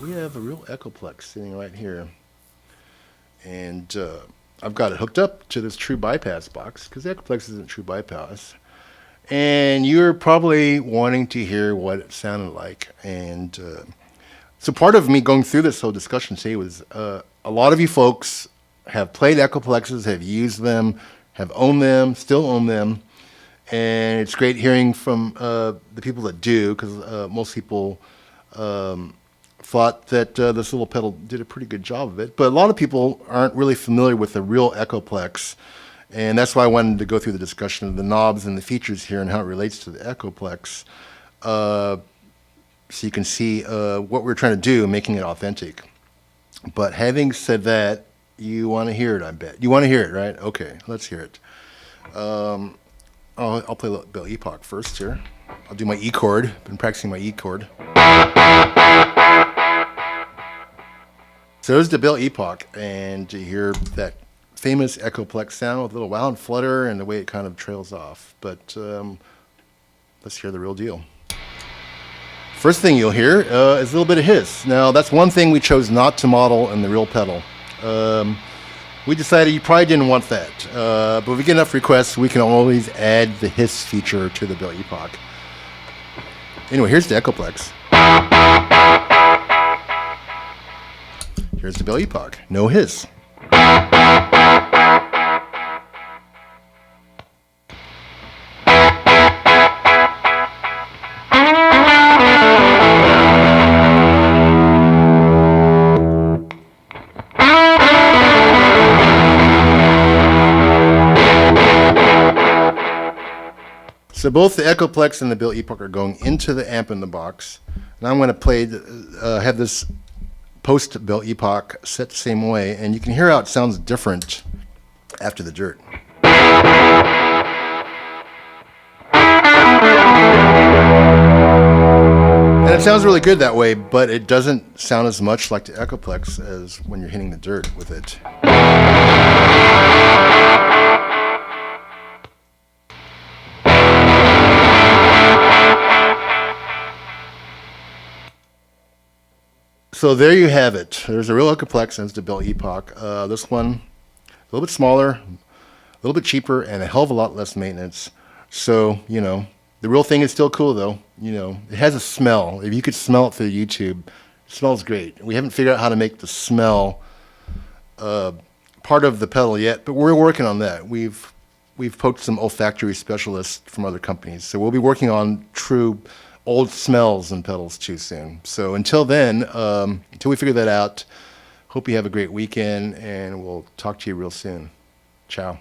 we have a real Echoplex sitting right here. And I've got it hooked up to this true bypass box because the Echoplex isn't true bypass. And you're probably wanting to hear what it sounded like. And so part of me going through this whole discussion today was a lot of you folks have played Echoplexes, have used them, have owned them, still own them. And it's great hearing from the people that do, because most people thought that this little pedal did a pretty good job of it. But a lot of people aren't really familiar with the real Echoplex. And that's why I wanted to go through the discussion of the knobs and the features here and how it relates to the Echoplex. So you can see what we're trying to do, making it authentic. But having said that, you want to hear it, I bet. You want to hear it, right? Okay, let's hear it. I'll play Belle Epoch first here. I'll do my E chord. Been practicing my E chord. So there's the Belle Epoch, and you hear that famous Echoplex sound with a little wow and flutter and the way it kind of trails off. But let's hear the real deal. First thing you'll hear is a little bit of hiss. Now, that's one thing we chose not to model in the real pedal. We decided you probably didn't want that. But if we get enough requests, we can always add the hiss feature to the Belle Epoch. Anyway, here's the Echoplex. Here's the Belle Epoch. No hiss. So both the Echoplex and the Belle Epoch are going into the amp in the box. And I'm going to play, have this post Belle Epoch set the same way, and you can hear how it sounds different after the dirt. And it sounds really good that way, but it doesn't sound as much like the Echoplex as when you're hitting the dirt with it. So there you have it. There's a real Echoplex and it's the Belle Epoch. This one, a little bit smaller, a little bit cheaper, and a hell of a lot less maintenance. So, you know, the real thing is still cool though. You know, it has a smell. If you could smell it through YouTube, it smells great. We haven't figured out how to make the smell part of the pedal yet, but we're working on that. We've poked some olfactory specialists from other companies. So we'll be working on true old smells and pedals too soon. So until then, until we figure that out, hope you have a great weekend, and we'll talk to you real soon. Ciao.